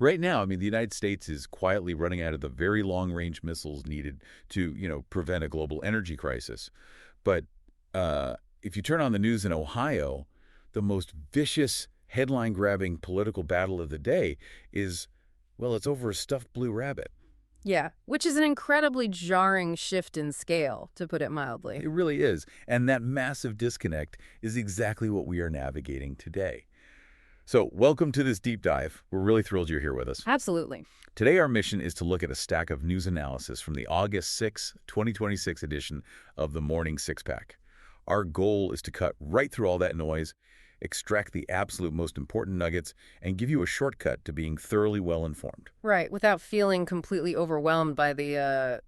Right now, I mean, the United States is quietly running out of the very long-range missiles needed to, prevent a global energy crisis. But if you turn on the news in Ohio, the most vicious, headline-grabbing political battle of the day is, well, it's over a stuffed blue rabbit. Yeah, which is an incredibly jarring shift in scale, to put it mildly. It really is. And that massive disconnect is exactly what we are navigating today. So welcome to this deep dive. We're really thrilled you're here with us. Absolutely. Today, our mission is to look at a stack of news analysis from the August 6, 2026 edition of the Morning Six-Pack. Our goal is to cut right through all that noise, extract the absolute most important nuggets, and give you a shortcut to being thoroughly well-informed. Right, without feeling completely overwhelmed by the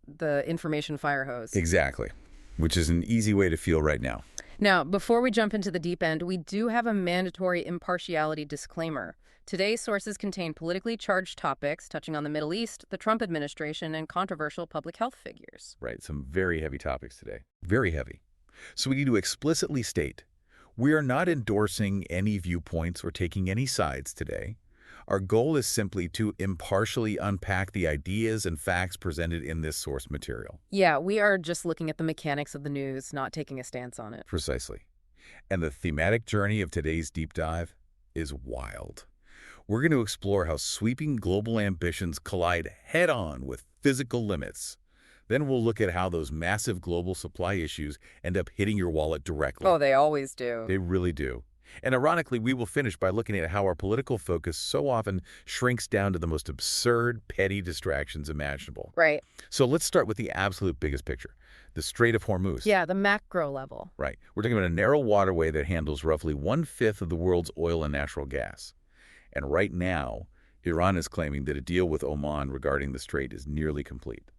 information fire hose. Exactly, which is an easy way to feel right now. Now, before we jump into the deep end, we do have a mandatory impartiality disclaimer. Today's sources contain politically charged topics touching on the Middle East, the Trump administration, and controversial public health figures. Right, some very heavy topics today. Very heavy. So we need to explicitly state, we are not endorsing any viewpoints or taking any sides today. Our goal is simply to impartially unpack the ideas and facts presented in this source material. Yeah, we are just looking at the mechanics of the news, not taking a stance on it. Precisely. And the thematic journey of today's deep dive is wild. We're going to explore how sweeping global ambitions collide head-on with physical limits. Then we'll look at how those massive global supply issues end up hitting your wallet directly. Oh, they always do. They really do. And ironically, we will finish by looking at how our political focus so often shrinks down to the most absurd, petty distractions imaginable. Right. So let's start with the absolute biggest picture, the Strait of Hormuz. Yeah, the macro level. Right. We're talking about a narrow waterway that handles roughly 1/5 of the world's oil and natural gas. And right now, Iran is claiming that a deal with Oman regarding the strait is nearly complete.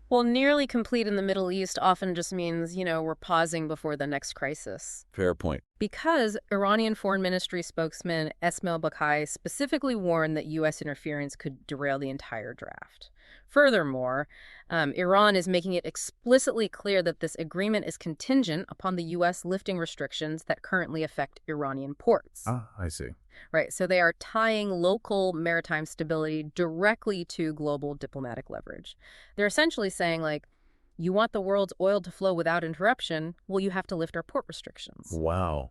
Well, nearly complete in the Middle East often just means, we're pausing before the next crisis. Fair point. Because Iranian Foreign Ministry spokesman Esmail Bakai specifically warned that U.S. interference could derail the entire draft. Furthermore, Iran is making it explicitly clear that this agreement is contingent upon the U.S. lifting restrictions that currently affect Iranian ports. Ah, I see. Right, so they are tying local maritime stability directly to global diplomatic leverage. They're essentially saying, you want the world's oil to flow without interruption, well, you have to lift our port restrictions. Wow.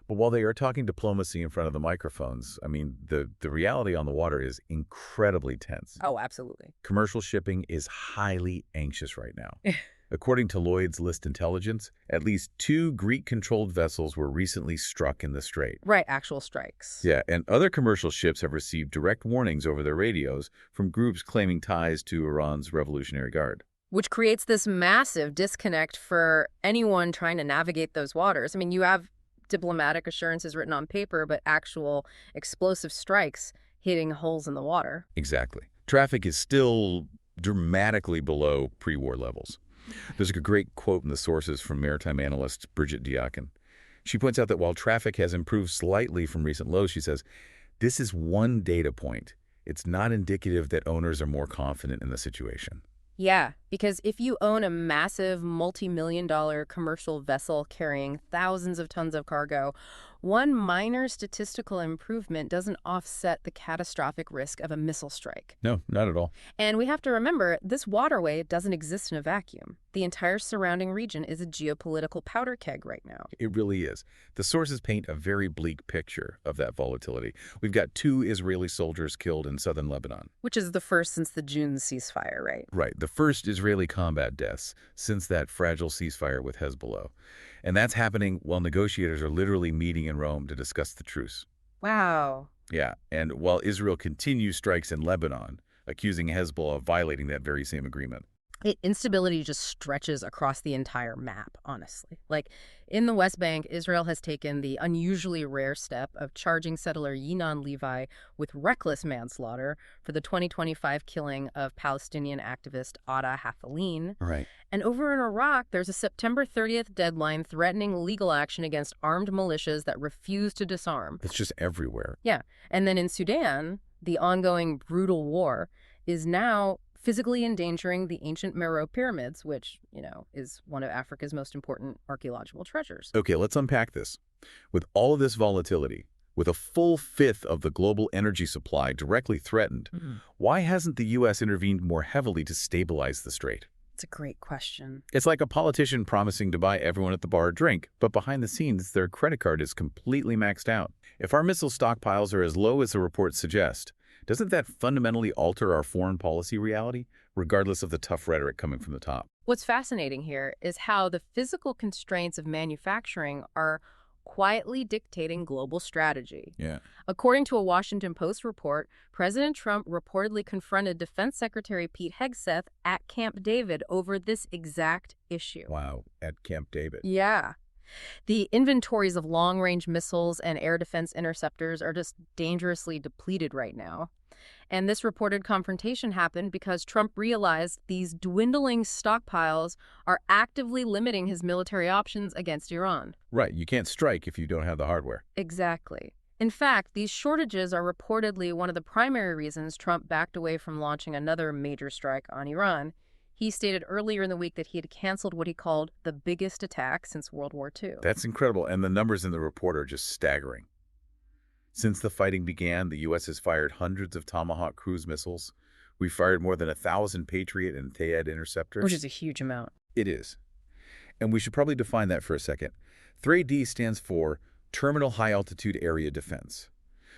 But while they are talking diplomacy in front of the microphones, I mean, the reality on the water is incredibly tense. Oh, absolutely. Commercial shipping is highly anxious right now. According to Lloyd's List Intelligence, at least 2 Greek-controlled vessels were recently struck in the strait. Right, actual strikes. Yeah, and other commercial ships have received direct warnings over their radios from groups claiming ties to Iran's Revolutionary Guard. Which creates this massive disconnect for anyone trying to navigate those waters. I mean, you have diplomatic assurances written on paper, but actual explosive strikes hitting holes in the water. Exactly. Traffic is still dramatically below pre-war levels. There's a great quote in the sources from maritime analyst Bridget Diakin. She points out that while traffic has improved slightly from recent lows, she says, this is one data point. It's not indicative that owners are more confident in the situation. Yeah, because if you own a massive multi-million-dollar commercial vessel carrying thousands of tons of cargo, one minor statistical improvement doesn't offset the catastrophic risk of a missile strike. No, not at all. And we have to remember, this waterway doesn't exist in a vacuum. The entire surrounding region is a geopolitical powder keg right now. It really is. The sources paint a very bleak picture of that volatility. We've got 2 Israeli soldiers killed in southern Lebanon. Which is the first since the June ceasefire, right? Right. The first Israeli combat deaths since that fragile ceasefire with Hezbollah. And that's happening while negotiators are literally meeting in Rome to discuss the truce. Wow. Yeah, and while Israel continues strikes in Lebanon, accusing Hezbollah of violating that very same agreement. Instability just stretches across the entire map, honestly. In the West Bank, Israel has taken the unusually rare step of charging settler Yinon Levi with reckless manslaughter for the 2025 killing of Palestinian activist Ada Hathaleen. Right. And over in Iraq, there's a September 30th deadline threatening legal action against armed militias that refuse to disarm. It's just everywhere. Yeah. And then in Sudan, the ongoing brutal war is now physically endangering the ancient Meroe pyramids, which, is one of Africa's most important archaeological treasures. Okay, let's unpack this. With all of this volatility, With a full fifth of the global energy supply directly threatened, why hasn't the U.S. intervened more heavily to stabilize the strait? It's a great question. It's like a politician promising to buy everyone at the bar a drink, but behind the scenes, their credit card is completely maxed out. If our missile stockpiles are as low as the reports suggest, doesn't that fundamentally alter our foreign policy reality, regardless of the tough rhetoric coming from the top? What's fascinating here is how the physical constraints of manufacturing are quietly dictating global strategy. Yeah. According to a Washington Post report, President Trump reportedly confronted Defense Secretary Pete Hegseth at Camp David over this exact issue. Wow, at Camp David. Yeah. The inventories of long-range missiles and air defense interceptors are just dangerously depleted right now. And this reported confrontation happened because Trump realized these dwindling stockpiles are actively limiting his military options against Iran. Right, you can't strike if you don't have the hardware. Exactly. In fact, these shortages are reportedly one of the primary reasons Trump backed away from launching another major strike on Iran. He stated earlier in the week that he had canceled what he called the biggest attack since World War II. That's incredible, and the numbers in the report are just staggering. Since the fighting began, the U.S. has fired hundreds of Tomahawk cruise missiles. We've fired more than 1,000 Patriot and Thaad interceptors. Which is a huge amount. It is. And we should probably define that for a second. THAAD stands for Terminal High Altitude Area Defense.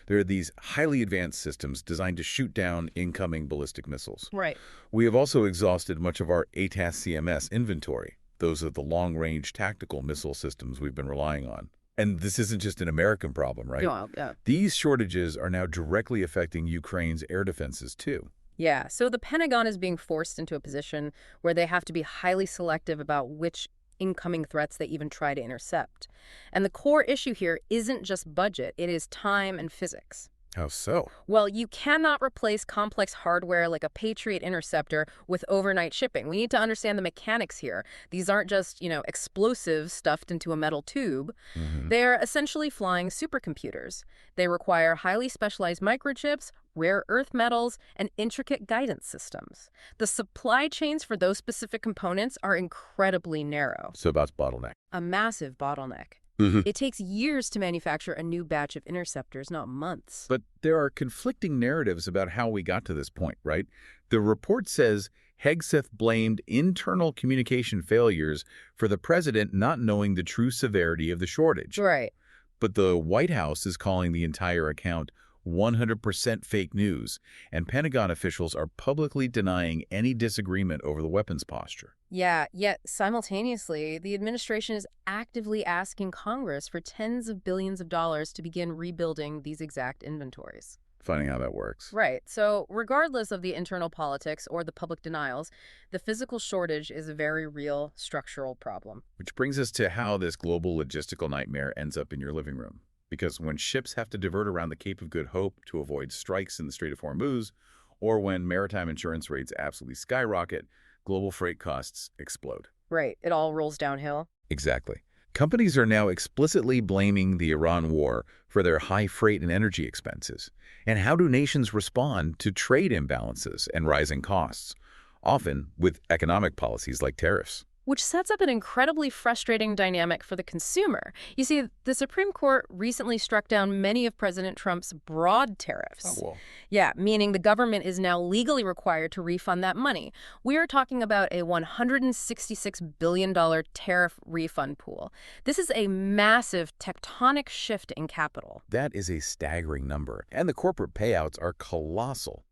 There are these highly advanced systems designed to shoot down incoming ballistic missiles. Right. We have also exhausted much of our ATAS-CMS inventory. Those are the long-range tactical missile systems we've been relying on. And this isn't just an American problem, right? Yeah. These shortages are now directly affecting Ukraine's air defenses, too. Yeah, so the Pentagon is being forced into a position where they have to be highly selective about which incoming threats they even try to intercept. And the core issue here isn't just budget, it is time and physics. How so? Well, you cannot replace complex hardware like a Patriot interceptor with overnight shipping. We need to understand the mechanics here. These aren't just, explosives stuffed into a metal tube. They're essentially flying supercomputers. They require highly specialized microchips, rare earth metals, and intricate guidance systems. The supply chains for those specific components are incredibly narrow. So about bottleneck. A massive bottleneck. It takes years to manufacture a new batch of interceptors, not months. But there are conflicting narratives about how we got to this point, right? The report says Hegseth blamed internal communication failures for the president not knowing the true severity of the shortage. Right. But the White House is calling the entire account 100% fake news, and Pentagon officials are publicly denying any disagreement over the weapons posture. Yeah, yet simultaneously, the administration is actively asking Congress for tens of billions of dollars to begin rebuilding these exact inventories. Funny how that works. Right. So regardless of the internal politics or the public denials, the physical shortage is a very real structural problem. Which brings us to how this global logistical nightmare ends up in your living room. Because when ships have to divert around the Cape of Good Hope to avoid strikes in the Strait of Hormuz, or when maritime insurance rates absolutely skyrocket, global freight costs explode. Right. It all rolls downhill. Exactly. Companies are now explicitly blaming the Iran war for their high freight and energy expenses. And how do nations respond to trade imbalances and rising costs? Often with economic policies like tariffs. Which sets up an incredibly frustrating dynamic for the consumer. You see, the Supreme Court recently struck down many of President Trump's broad tariffs. Oh, well. Yeah, meaning the government is now legally required to refund that money. We are talking about a $166 billion tariff refund pool. This is a massive tectonic shift in capital. That is a staggering number, and the corporate payouts are colossal.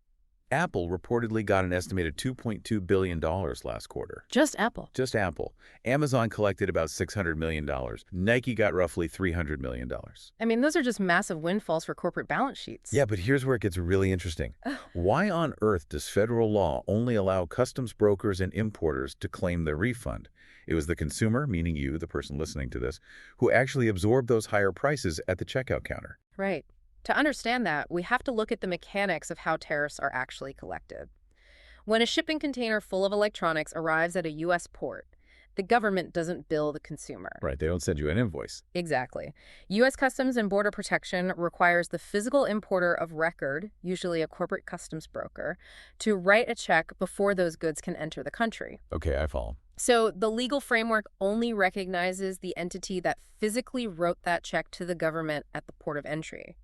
Apple reportedly got an estimated $2.2 billion last quarter. Just Apple. Just Apple. Amazon collected about $600 million. Nike got roughly $300 million. I mean, those are just massive windfalls for corporate balance sheets. Yeah, but here's where it gets really interesting. Why on earth does federal law only allow customs brokers and importers to claim their refund? It was the consumer, meaning you, the person listening to this, who actually absorbed those higher prices at the checkout counter. Right. To understand that, we have to look at the mechanics of how tariffs are actually collected. When a shipping container full of electronics arrives at a U.S. port, the government doesn't bill the consumer. Right, they don't send you an invoice. Exactly. U.S. Customs and Border Protection requires the physical importer of record, usually a corporate customs broker, to write a check before those goods can enter the country. Okay, I follow. So the legal framework only recognizes the entity that physically wrote that check to the government at the port of entry.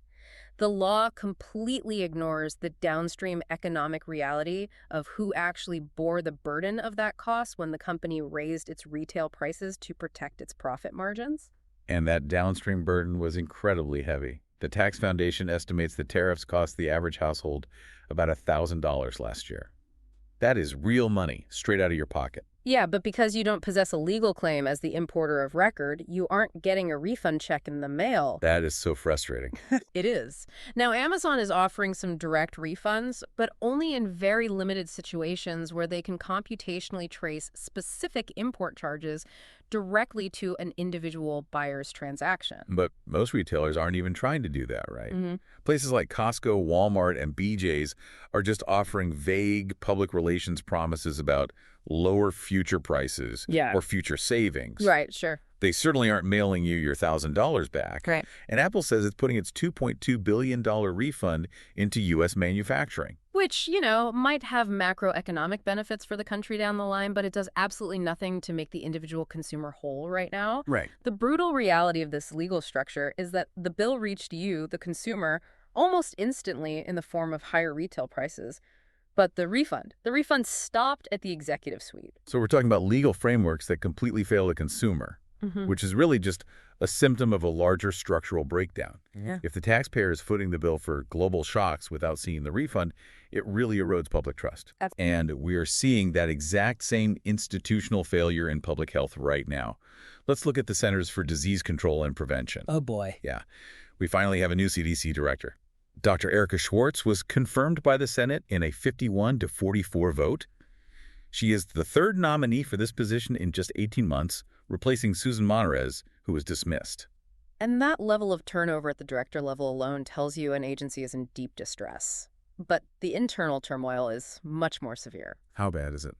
The law completely ignores the downstream economic reality of who actually bore the burden of that cost when the company raised its retail prices to protect its profit margins. And that downstream burden was incredibly heavy. The Tax Foundation estimates the tariffs cost the average household about $1,000 last year. That is real money, straight out of your pocket. Yeah, but because you don't possess a legal claim as the importer of record, you aren't getting a refund check in the mail. That is so frustrating. It is. Now, Amazon is offering some direct refunds, but only in very limited situations where they can computationally trace specific import charges directly to an individual buyer's transaction. But most retailers aren't even trying to do that, right? Mm-hmm. Places like Costco, Walmart, and BJ's are just offering vague public relations promises about lower future prices or future savings. Right, sure. They certainly aren't mailing you your $1,000 back. Right. And Apple says it's putting its $2.2 billion refund into U.S. manufacturing. Which, might have macroeconomic benefits for the country down the line, but it does absolutely nothing to make the individual consumer whole right now. Right. The brutal reality of this legal structure is that the bill reached you, the consumer, almost instantly in the form of higher retail prices. But the refund stopped at the executive suite. So we're talking about legal frameworks that completely fail the consumer, which is really just a symptom of a larger structural breakdown. Yeah. If the taxpayer is footing the bill for global shocks without seeing the refund, it really erodes public trust. And we are seeing that exact same institutional failure in public health right now. Let's look at the Centers for Disease Control and Prevention. Oh, boy. Yeah. We finally have a new CDC director. Dr. Erica Schwartz was confirmed by the Senate in a 51-44 vote. She is the third nominee for this position in just 18 months, replacing Susan Monterez, who was dismissed. And that level of turnover at the director level alone tells you an agency is in deep distress. But the internal turmoil is much more severe. How bad is it?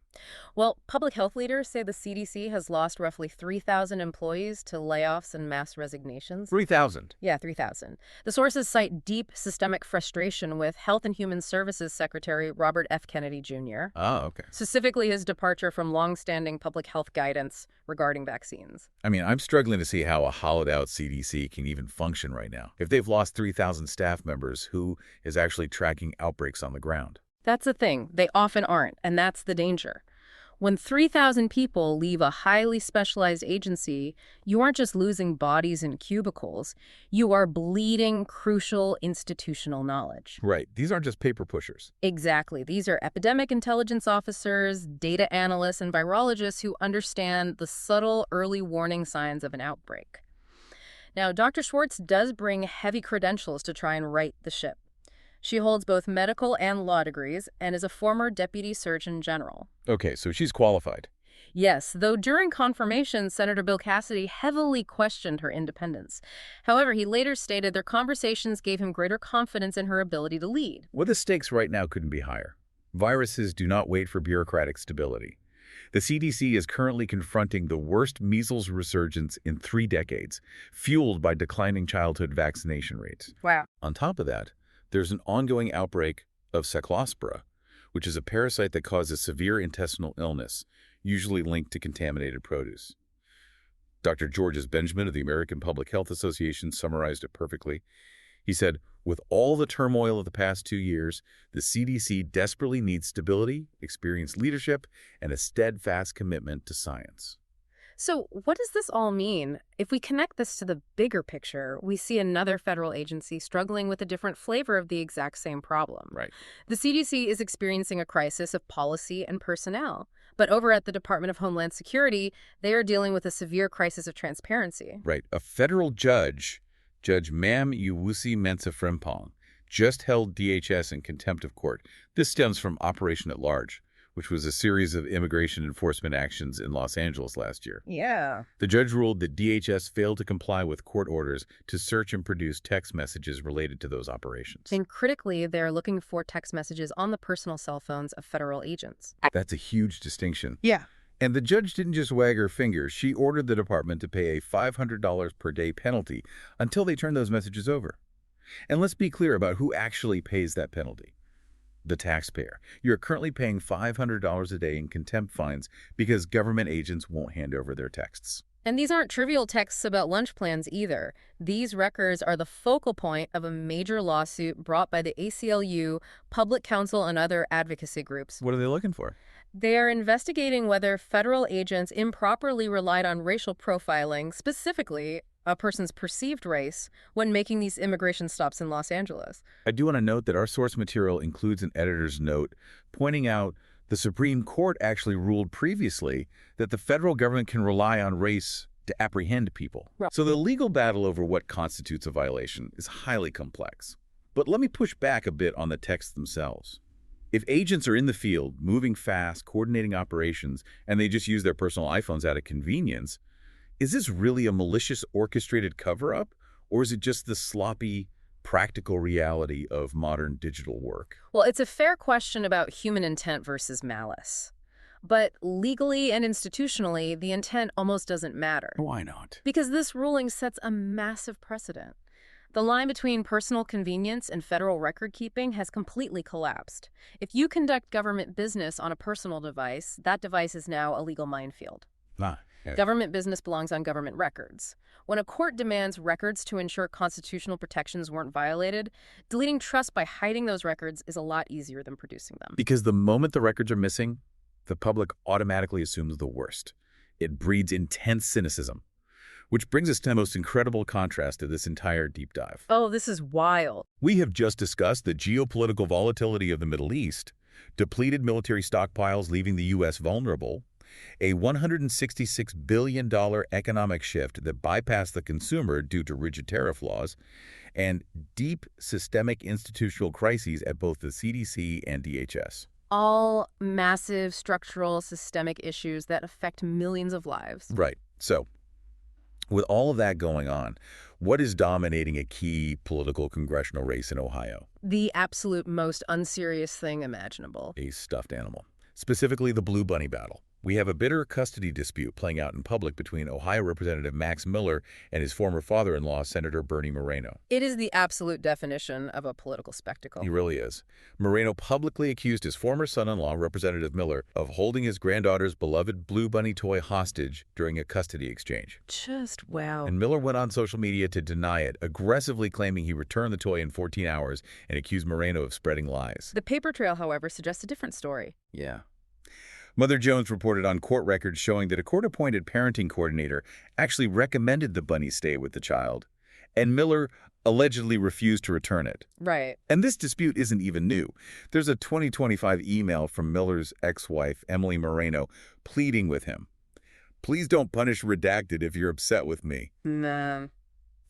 Well, public health leaders say the CDC has lost roughly 3,000 employees to layoffs and mass resignations. 3,000? Yeah, 3,000. The sources cite deep systemic frustration with Health and Human Services Secretary Robert F. Kennedy Jr. Oh, okay. Specifically his departure from longstanding public health guidance regarding vaccines. I mean, I'm struggling to see how a hollowed-out CDC can even function right now. If they've lost 3,000 staff members, who is actually tracking outbreaks on the ground? That's the thing. They often aren't, and that's the danger. When 3,000 people leave a highly specialized agency, you aren't just losing bodies in cubicles. You are bleeding crucial institutional knowledge. Right. These aren't just paper pushers. Exactly. These are epidemic intelligence officers, data analysts, and virologists who understand the subtle early warning signs of an outbreak. Now, Dr. Schwartz does bring heavy credentials to try and right the ship. She holds both medical and law degrees and is a former deputy surgeon general. Okay, so she's qualified. Yes, though during confirmation, Senator Bill Cassidy heavily questioned her independence. However, he later stated their conversations gave him greater confidence in her ability to lead. Well, the stakes right now couldn't be higher. Viruses do not wait for bureaucratic stability. The CDC is currently confronting the worst measles resurgence in 3 decades, fueled by declining childhood vaccination rates. Wow. On top of that, there's an ongoing outbreak of Cephalospora, which is a parasite that causes severe intestinal illness, usually linked to contaminated produce. Dr. Georges Benjamin of the American Public Health Association summarized it perfectly. He said, with all the turmoil of the past 2 years, the CDC desperately needs stability, experienced leadership, and a steadfast commitment to science. So what does this all mean? If we connect this to the bigger picture, we see another federal agency struggling with a different flavor of the exact same problem. Right. The CDC is experiencing a crisis of policy and personnel. But over at the Department of Homeland Security, they are dealing with a severe crisis of transparency. Right. A federal judge, Judge Mam Uwusi Mensah Frimpong, just held DHS in contempt of court. This stems from Operation at Large, which was a series of immigration enforcement actions in Los Angeles last year. Yeah. The judge ruled that DHS failed to comply with court orders to search and produce text messages related to those operations. And critically, they're looking for text messages on the personal cell phones of federal agents. That's a huge distinction. Yeah. And the judge didn't just wag her finger. She ordered the department to pay a $500 per day penalty until they turn those messages over. And let's be clear about who actually pays that penalty. The taxpayer. You're currently paying $500 a day in contempt fines because government agents won't hand over their texts. And these aren't trivial texts about lunch plans either. These records are the focal point of a major lawsuit brought by the ACLU, Public Counsel, and other advocacy groups. What are they looking for? They are investigating whether federal agents improperly relied on racial profiling, specifically a person's perceived race, when making these immigration stops in Los Angeles. I do want to note that our source material includes an editor's note pointing out the Supreme Court actually ruled previously that the federal government can rely on race to apprehend people. Right. So the legal battle over what constitutes a violation is highly complex. But let me push back a bit on the texts themselves. If agents are in the field, moving fast, coordinating operations, and they just use their personal iPhones out of convenience, is this really a malicious orchestrated cover-up, or is it just the sloppy, practical reality of modern digital work? Well, it's a fair question about human intent versus malice. But legally and institutionally, the intent almost doesn't matter. Why not? Because this ruling sets a massive precedent. The line between personal convenience and federal record-keeping has completely collapsed. If you conduct government business on a personal device, that device is now a legal minefield. Yeah. Government business belongs on government records. When a court demands records to ensure constitutional protections weren't violated, deleting trust by hiding those records is a lot easier than producing them. Because the moment the records are missing, the public automatically assumes the worst. It breeds intense cynicism. Which brings us to the most incredible contrast to this entire deep dive. Oh, this is wild. We have just discussed the geopolitical volatility of the Middle East, depleted military stockpiles leaving the U.S. vulnerable, a $166 billion economic shift that bypassed the consumer due to rigid tariff laws, and deep systemic institutional crises at both the CDC and DHS. All massive structural systemic issues that affect millions of lives. Right. So, with all of that going on, what is dominating a key political congressional race in Ohio? The absolute most unserious thing imaginable. A stuffed animal. Specifically, the Blue Bunny battle. We have a bitter custody dispute playing out in public between Ohio Representative Max Miller and his former father-in-law, Senator Bernie Moreno. It is the absolute definition of a political spectacle. He really is. Moreno publicly accused his former son-in-law, Representative Miller, of holding his granddaughter's beloved Blue Bunny toy hostage during a custody exchange. Just wow. And Miller went on social media to deny it, aggressively claiming he returned the toy in 14 hours and accused Moreno of spreading lies. The paper trail, however, suggests a different story. Yeah. Mother Jones reported on court records showing that a court-appointed parenting coordinator actually recommended the bunny stay with the child, and Miller allegedly refused to return it. Right. And this dispute isn't even new. There's a 2025 email from Miller's ex-wife, Emily Moreno, pleading with him. Please don't punish redacted if you're upset with me. Nah.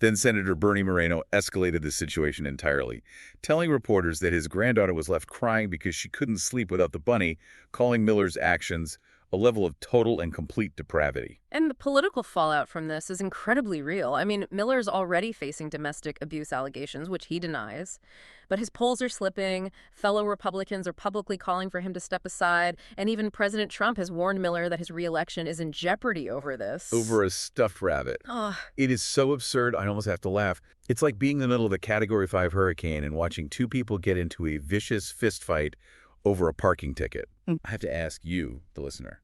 Then Senator Bernie Moreno escalated the situation entirely, telling reporters that his granddaughter was left crying because she couldn't sleep without the bunny, calling Miller's actions a level of total and complete depravity. And the political fallout from this is incredibly real. I mean, Miller's already facing domestic abuse allegations, which he denies. But his polls are slipping, fellow Republicans are publicly calling for him to step aside, and even President Trump has warned Miller that his re-election is in jeopardy over this. Over a stuffed rabbit. Ugh. It is so absurd, I almost have to laugh. It's like being in the middle of a Category 5 hurricane and watching two people get into a vicious fistfight over a parking ticket. I have to ask you, the listener,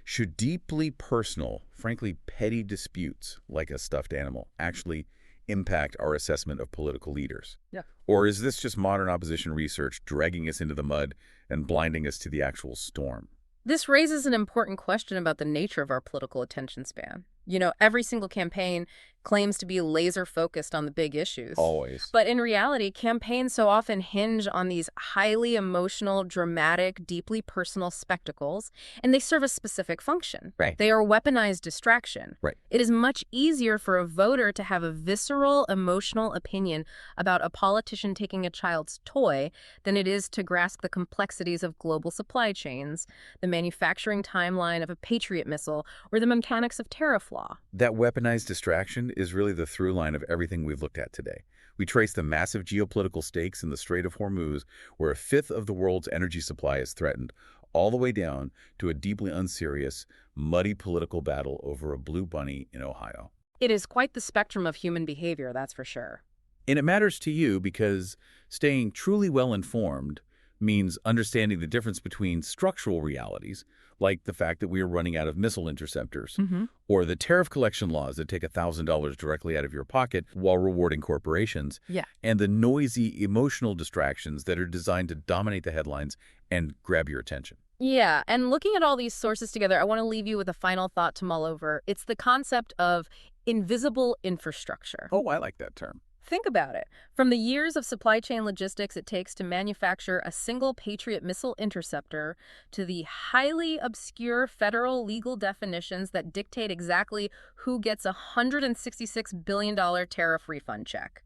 should deeply personal, frankly petty disputes like a stuffed animal actually impact our assessment of political leaders? Yeah. Or is this just modern opposition research dragging us into the mud and blinding us to the actual storm? This raises an important question about the nature of our political attention span. You know, every single campaign claims to be laser-focused on the big issues. Always. But in reality, campaigns so often hinge on these highly emotional, dramatic, deeply personal spectacles, and they serve a specific function. Right. They are weaponized distraction. Right. It is much easier for a voter to have a visceral, emotional opinion about a politician taking a child's toy than it is to grasp the complexities of global supply chains, the manufacturing timeline of a Patriot missile, or the mechanics of tariff law. That weaponized distraction is really the through line of everything we've looked at today. We trace the massive geopolitical stakes in the Strait of Hormuz, where a fifth of the world's energy supply is threatened, all the way down to a deeply unserious, muddy political battle over a blue bunny in Ohio. It is quite the spectrum of human behavior, that's for sure. And it matters to you because staying truly well-informed means understanding the difference between structural realities, like the fact that we are running out of missile interceptors, or the tariff collection laws that take $1,000 directly out of your pocket while rewarding corporations, Yeah. and the noisy, emotional distractions that are designed to dominate the headlines and grab your attention. Yeah, and looking at all these sources together, I want to leave you with a final thought to mull over. It's the concept of invisible infrastructure. Oh, I like that term. Think about it. From the years of supply chain logistics it takes to manufacture a single Patriot missile interceptor to the highly obscure federal legal definitions that dictate exactly who gets a $166 billion tariff refund check.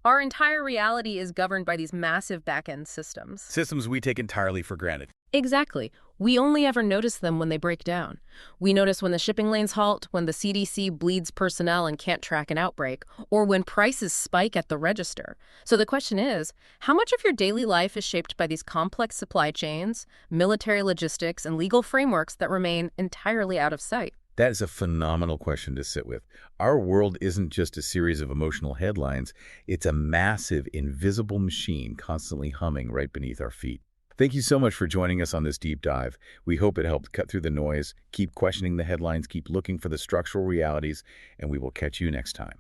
Our entire reality is governed by these massive back-end systems. Systems we take entirely for granted. Exactly. We only ever notice them when they break down. We notice when the shipping lanes halt, when the CDC bleeds personnel and can't track an outbreak, or when prices spike at the register. So the question is, how much of your daily life is shaped by these complex supply chains, military logistics, and legal frameworks that remain entirely out of sight? That is a phenomenal question to sit with. Our world isn't just a series of emotional headlines. It's a massive, invisible machine constantly humming right beneath our feet. Thank you so much for joining us on this deep dive. We hope it helped cut through the noise, keep questioning the headlines, keep looking for the structural realities, and we will catch you next time.